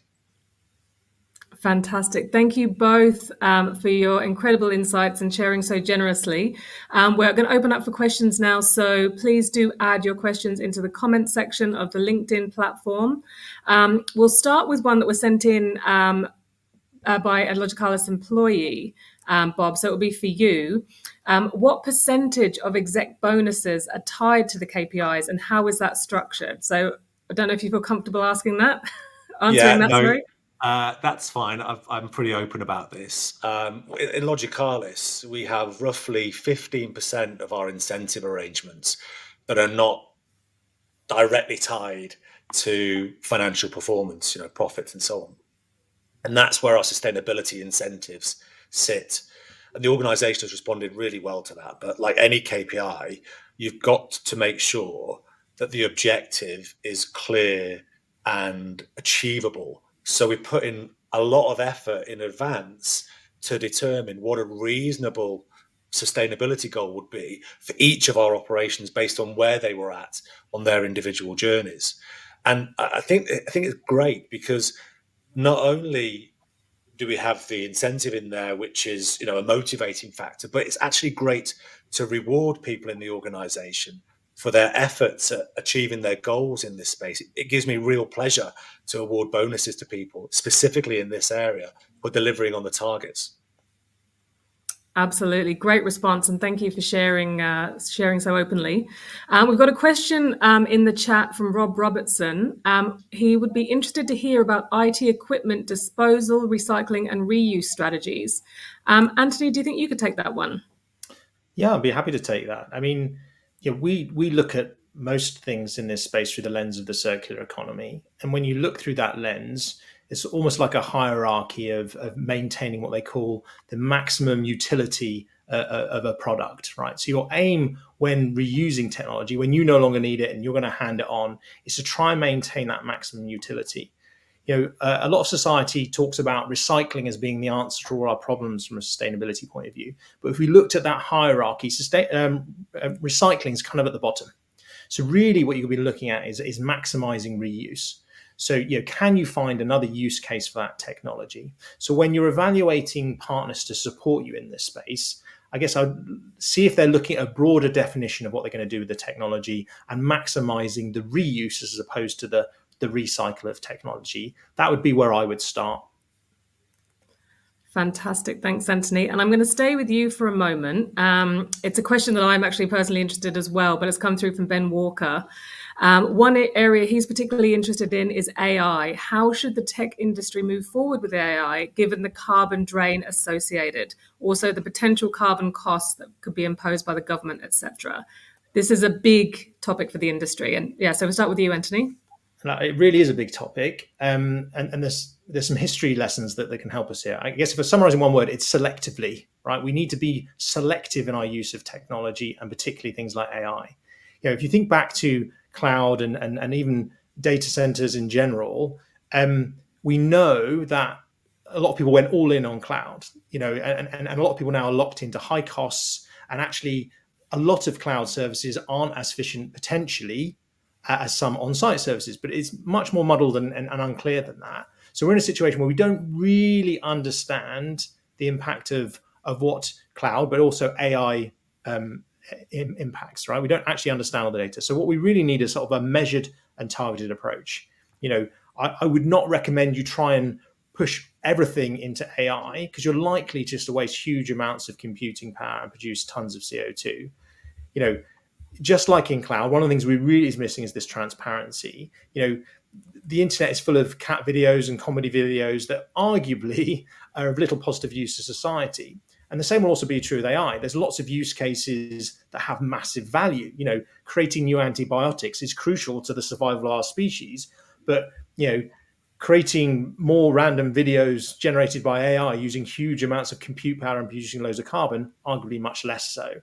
Fantastic. Thank you both for your incredible insights and sharing so generously. We're going to open up for questions now, so please do add your questions into the comment section of the LinkedIn platform. We'll start with one that was sent in by a Logicalis employee, Bob, so it will be for you. What percentage of exec bonuses are tied to the KPIs and how is that structured? So I don't know if you feel comfortable asking that, answering that, sorry. That's fine. I'm pretty open about this. In Logicalis, we have roughly 15% of our incentive arrangements that are not directly tied to financial performance, profits and so on. And that's where our sustainability incentives sit. And the organisation has responded really well to that. But like any KPI, you've got to make sure that the objective is clear and achievable. So we put in a lot of effort in advance to determine what a reasonable sustainability goal would be for each of our operations based on where they were at on their individual journeys. And I think it's great because not only do we have the incentive in there, which is a motivating factor, but it's actually great to reward people in the organization for their efforts at achieving their goals in this space. It gives me real pleasure to award bonuses to people, specifically in this area, for delivering on the targets. Absolutely. Great response. And thank you for sharing so openly. We've got a question in the chat from Rob Robertson. He would be interested to hear about IT equipment disposal, recycling and reuse strategies. Anthony, do you think you could take that one? Yeah, I'd be happy to take that. I mean, we look at most things in this space through the lens of the circular economy. And when you look through that lens, it's almost like a hierarchy of maintaining what they call the maximum utility of a product, right? So your aim when reusing technology, when you no longer need it and you're going to hand it on, is to try and maintain that maximum utility. A lot of society talks about recycling as being the answer to all our problems from a sustainability point of view. But if we looked at that hierarchy, recycling is kind of at the bottom. So really what you'll be looking at is maximizing reuse. So, can you find another use case for that technology? So when you're evaluating partners to support you in this space, I guess I'd see if they're looking at a broader definition of what they're going to do with the technology and maximizing the reuse as opposed to the recycle of technology. That would be where I would start. Fantastic. Thanks, Anthony. And I'm going to stay with you for a moment. It's a question that I'm actually personally interested as well, but it's come through from Ben Walker. One area he's particularly interested in is AI. How should the tech industry move forward with AI, given the carbon drain associated, also the potential carbon costs that could be imposed by the government, etc.? This is a big topic for the industry. And so we'll start with you, Anthony. It really is a big topic, and there's some history lessons that can help us here. I guess if I summarize in one word, it's selectively, right? We need to be selective in our use of technology, and particularly things like AI. If you think back to cloud and even data centers in general, we know that a lot of people went all in on cloud, and a lot of people now are locked into high costs, and actually a lot of cloud services aren't as efficient potentially as some on-site services, but it's much more muddled and unclear than that. So we're in a situation where we don't really understand the impact of what cloud, but also AI impacts, right? We don't actually understand all the data. So what we really need is sort of a measured and targeted approach. I would not recommend you try and push everything into AI because you're likely just to waste huge amounts of computing power and produce tons of CO2. Just like in cloud, one of the things we really is missing is this transparency. the internet is full of cat videos and comedy videos that arguably are of little positive use to society. And the same will also be true with AI. There's lots of use cases that have massive value. Creating new antibiotics is crucial to the survival of our species, but creating more random videos generated by AI using huge amounts of compute power and producing loads of carbon, arguably much less so.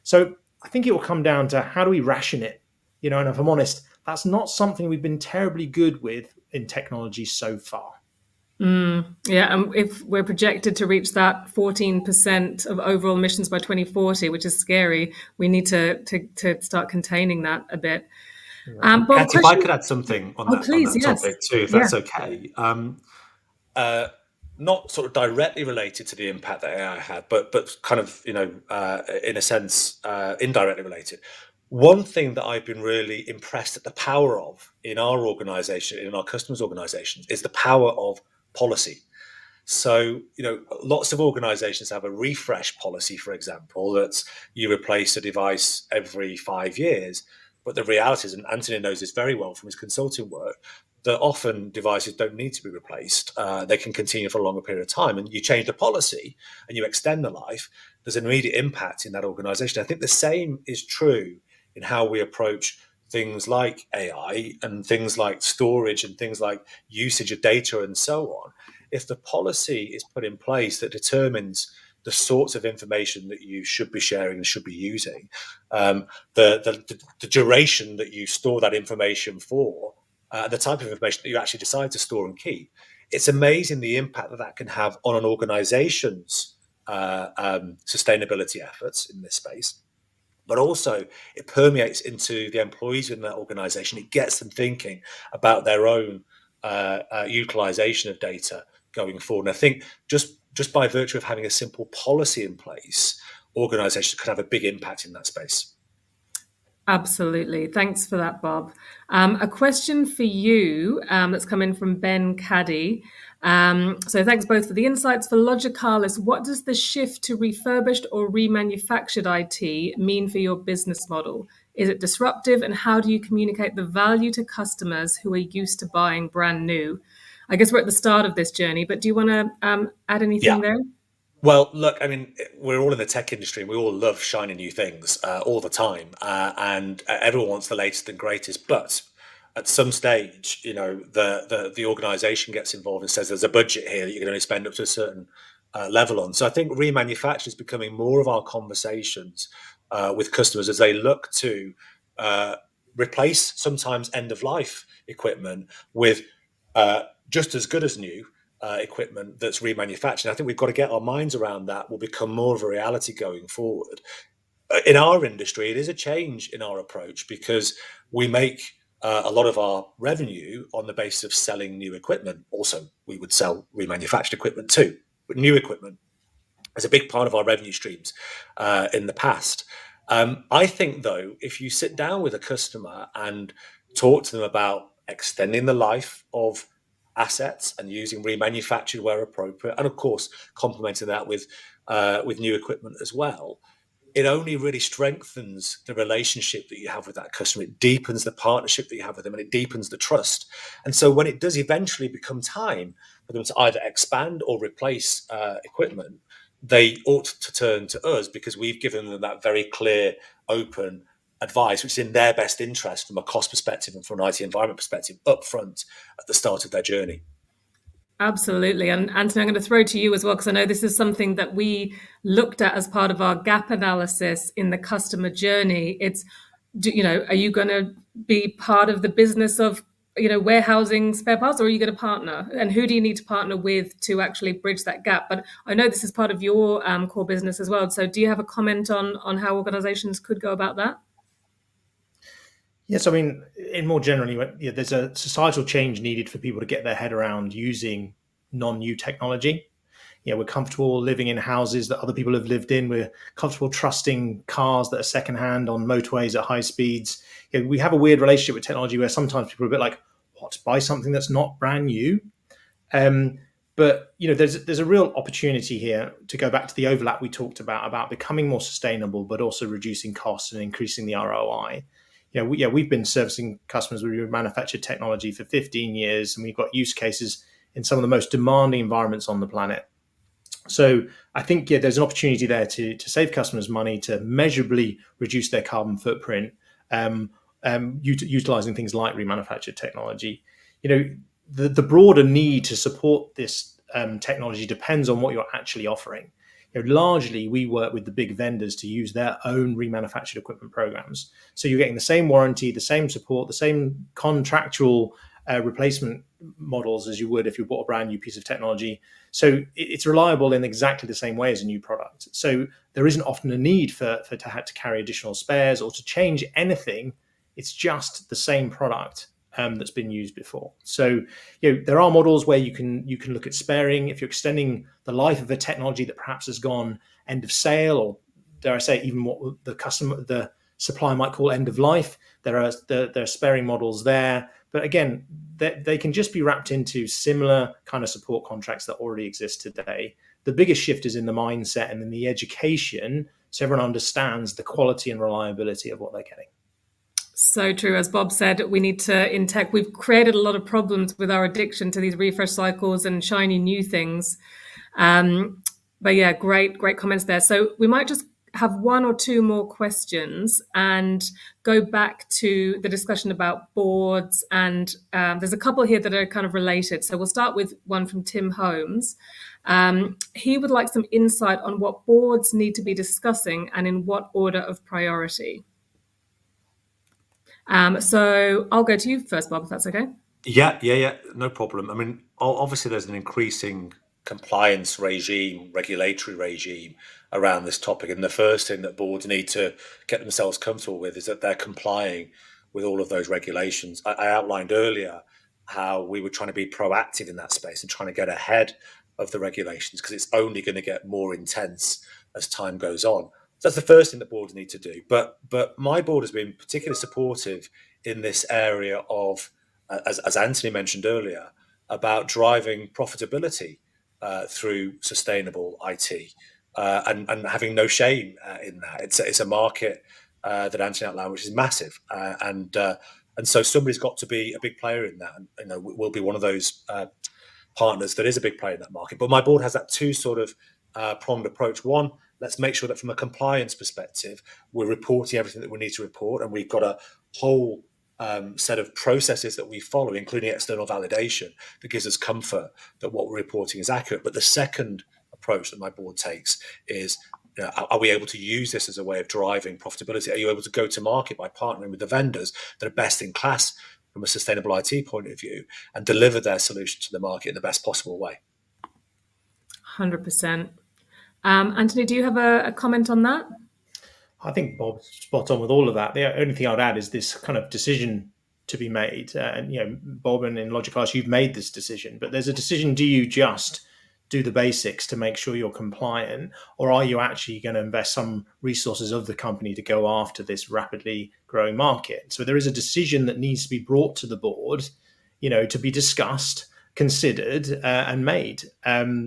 So I think it will come down to how do we ration it? And if I'm honest, that's not something we've been terribly good with in technology so far. Yeah, and if we're projected to reach that 14% of overall emissions by 2040, which is scary, we need to start containing that a bit. Bob, Kat, if I question? could add something on Oh, that on please, that yes. topic too, if Yeah. that's okay. Not sort of directly related to the impact that AI had, but kind of in a sense indirectly related. One thing that I've been really impressed at the power of in our organisation, in our customers' organisations, is the power of policy. So, lots of organizations have a refresh policy, for example, that you replace a device every 5 years. But the reality is, and Anthony knows this very well from his consulting work, that often devices don't need to be replaced. They can continue for a longer period of time. And you change the policy and you extend the life, there's an immediate impact in that organization. I think the same is true in how we approach things like AI and things like storage and things like usage of data and so on. If the policy is put in place that determines the sorts of information that you should be sharing and should be using, the duration that you store that information for, the type of information that you actually decide to store and keep, it's amazing the impact that can have on an organization's sustainability efforts in this space. But also it permeates into the employees in that organization. It gets them thinking about their own utilization of data going forward. And I think just by virtue of having a simple policy in place, organizations could have a big impact in that space. Absolutely. Thanks for that, Bob. A question for you that's come in from Ben Caddy. So thanks both for the insights. For Logicalis, what does the shift to refurbished or remanufactured IT mean for your business model? Is it disruptive, and how do you communicate the value to customers who are used to buying brand new? I guess we're at the start of this journey, but do you want to add anything there? Well, look, I mean, we're all in the tech industry and we all love shiny new things all the time. And everyone wants the latest and greatest. But at some stage, the organization gets involved and says there's a budget here that you're going to spend up to a certain level on. So I think remanufacture is becoming more of our conversations with customers as they look to replace sometimes end of life equipment with just as good as new equipment that's remanufactured. I think we've got to get our minds around that. Will become more of a reality going forward. In our industry, it is a change in our approach because we make a lot of our revenue on the basis of selling new equipment. Also, we would sell remanufactured equipment too, but new equipment is a big part of our revenue streams in the past. I think, though, if you sit down with a customer and talk to them about extending the life of assets and using remanufactured where appropriate, and of course complementing that with new equipment as well, it only really strengthens the relationship that you have with that customer. It deepens the partnership that you have with them, and it deepens the trust. And so when it does eventually become time for them to either expand or replace equipment, they ought to turn to us because we've given them that very clear, open advice, which is in their best interest from a cost perspective and from an IT environment perspective upfront at the start of their journey. Absolutely. And Anthony, I'm going to throw to you as well, because I know this is something that we looked at as part of our gap analysis in the customer journey. It's, are you going to be part of the business of, warehousing spare parts, or are you going to partner? And who do you need to partner with to actually bridge that gap? But I know this is part of your core business as well. So do you have a comment on how organizations could go about that? Yes, I mean, in more generally, there's a societal change needed for people to get their head around using non-new technology. We're comfortable living in houses that other people have lived in. We're comfortable trusting cars that are secondhand on motorways at high speeds. We have a weird relationship with technology where sometimes people are a bit like, what, buy something that's not brand new? But there's a real opportunity here to go back to the overlap we talked about becoming more sustainable, but also reducing costs and increasing the ROI. we've been servicing customers with remanufactured technology for 15 years, and we've got use cases in some of the most demanding environments on the planet. So I think there's an opportunity there to save customers money, to measurably reduce their carbon footprint, utilizing things like remanufactured technology. The broader need to support this technology depends on what you're actually offering. Largely, we work with the big vendors to use their own remanufactured equipment programs. So you're getting the same warranty, the same support, the same contractual replacement models as you would if you bought a brand new piece of technology. So it's reliable in exactly the same way as a new product. So there isn't often a need for to have to carry additional spares or to change anything. It's just the same product that's been used before. So there are models where you can look at sparing if you're extending the life of a technology that perhaps has gone end of sale, or dare I say even what the supplier might call end of life. There are sparing models there, but again, they can just be wrapped into similar kind of support contracts that already exist today. The biggest shift is in the mindset and in the education, so everyone understands the quality and reliability of what they're getting. So true. As Bob said, we need to, in tech, we've created a lot of problems with our addiction to these refresh cycles and shiny new things. But yeah, great comments there. So we might just have one or two more questions and go back to the discussion about boards. And there's a couple here that are kind of related. So we'll start with one from Tim Holmes. He would like some insight on what boards need to be discussing and in what order of priority. So I'll go to you first, Bob, if that's okay. Yeah, no problem. I mean, obviously there's an increasing compliance regime, regulatory regime around this topic. And the first thing that boards need to get themselves comfortable with is that they're complying with all of those regulations. I outlined earlier how we were trying to be proactive in that space and trying to get ahead of the regulations, because it's only going to get more intense as time goes on. So that's the first thing that boards need to do. But my board has been particularly supportive in this area of, as Anthony mentioned earlier, about driving profitability through sustainable IT and having no shame in that. It's a market that Anthony outlined, which is massive, and so somebody's got to be a big player in that. And we'll be one of those partners that is a big player in that market. But my board has that two sort of pronged approach. One, let's make sure that from a compliance perspective, we're reporting everything that we need to report, and we've got a whole set of processes that we follow, including external validation, that gives us comfort that what we're reporting is accurate. But the second approach that my board takes is, are we able to use this as a way of driving profitability? Are you able to go to market by partnering with the vendors that are best in class from a sustainable IT point of view and deliver their solution to the market in the best possible way? 100%. Anthony, do you have a comment on that? I think Bob's spot on with all of that. The only thing I'd add is this kind of decision to be made. And Bob and in Logicalis, you've made this decision, but there's a decision: do you just do the basics to make sure you're compliant, or are you actually going to invest some resources of the company to go after this rapidly growing market? So there is a decision that needs to be brought to the board, to be discussed, considered, and made.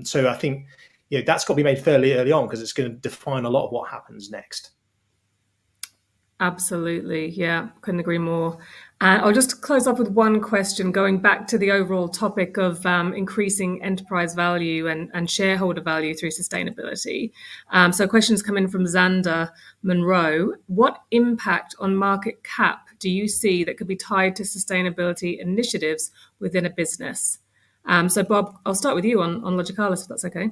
So I think that's got to be made fairly early on, because it's going to define a lot of what happens next. Absolutely. Yeah, couldn't agree more. I'll just close off with one question, going back to the overall topic of increasing enterprise value and shareholder value through sustainability. So questions come in from Xander Monroe. What impact on market cap do you see that could be tied to sustainability initiatives within a business? So Bob, I'll start with you on Logicalis, if that's okay.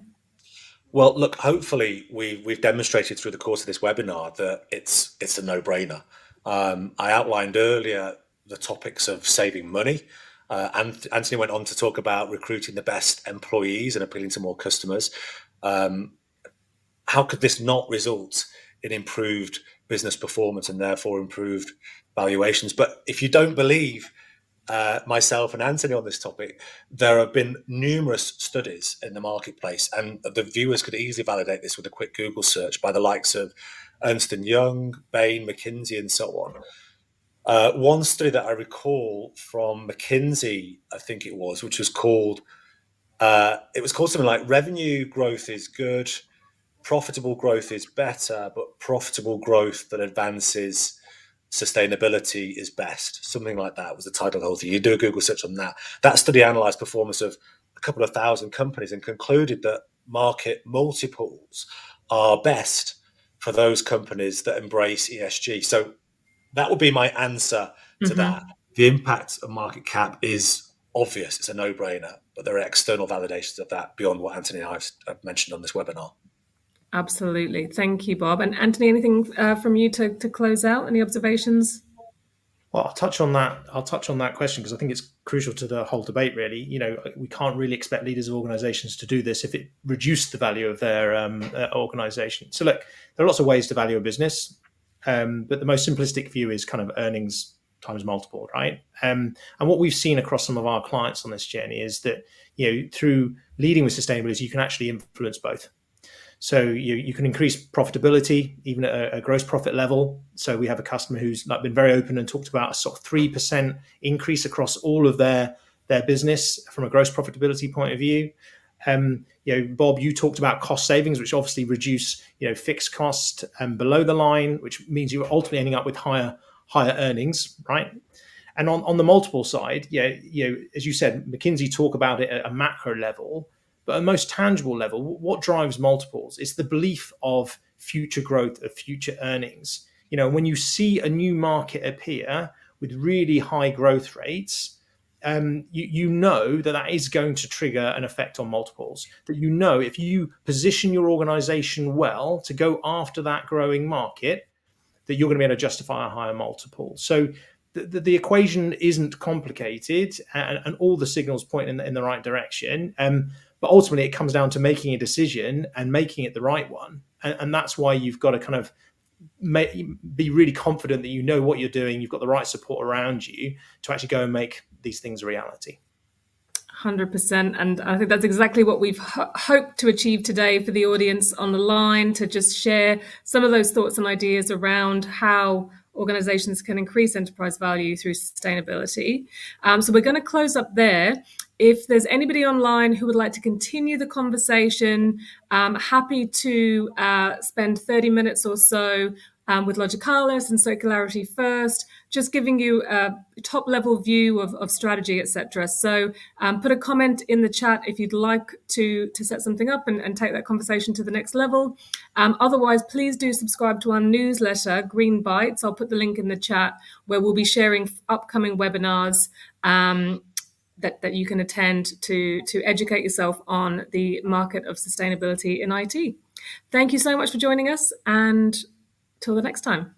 Well, look, hopefully we've demonstrated through the course of this webinar that it's a no-brainer. I outlined earlier the topics of saving money. And Anthony went on to talk about recruiting the best employees and appealing to more customers. How could this not result in improved business performance and therefore improved valuations? But if you don't believe myself and Anthony on this topic, there have been numerous studies in the marketplace, and the viewers could easily validate this with a quick Google search by the likes of Ernst & Young, Bain, McKinsey, and so on. One study that I recall from McKinsey, I think it was, which was called, something like revenue growth is good, profitable growth is better, but profitable growth that advances sustainability is best. Something like that was the title of the whole thing. You do a Google search on that. That study analysed performance of a couple of thousand companies and concluded that market multiples are best for those companies that embrace ESG. So that would be my answer to that. The impact of market cap is obvious. It's a no-brainer, but there are external validations of that beyond what Anthony and I have mentioned on this webinar. Absolutely. Thank you, Bob. And Anthony, anything from you to close out? Any observations? Well, I'll touch on that question because I think it's crucial to the whole debate, really. We can't really expect leaders of organizations to do this if it reduced the value of their organization. So look, there are lots of ways to value a business, but the most simplistic view is kind of earnings times multiple, right? And what we've seen across some of our clients on this journey is that, through leading with sustainability, you can actually influence both. So you can increase profitability even at a gross profit level. So we have a customer who's been very open and talked about a sort of 3% increase across all of their business from a gross profitability point of view. Bob, you talked about cost savings, which obviously reduce fixed cost below the line, which means you're ultimately ending up with higher earnings, right? And on the multiple side, as you said, McKinsey talk about it at a macro level. But at a most tangible level, what drives multiples? It's the belief of future growth, of future earnings. When you see a new market appear with really high growth rates, you know that is going to trigger an effect on multiples. That if you position your organization well to go after that growing market, that you're going to be able to justify a higher multiple. So the equation isn't complicated, and all the signals point in the right direction. But ultimately, it comes down to making a decision and making it the right one. And that's why you've got to kind of be really confident that you know what you're doing. You've got the right support around you to actually go and make these things a reality. 100%. And I think that's exactly what we've hoped to achieve today for the audience on the line, to just share some of those thoughts and ideas around how organizations can increase enterprise value through sustainability. So we're going to close up there. If there's anybody online who would like to continue the conversation, happy to spend 30 minutes or so with Logicalis and Circularity first, just giving you a top level view of strategy, etc. So put a comment in the chat if you'd like to set something up and take that conversation to the next level. Otherwise, please do subscribe to our newsletter, Green Bites. I'll put the link in the chat, where we'll be sharing upcoming webinars that you can attend to educate yourself on the market of sustainability in IT. Thank you so much for joining us, and till the next time.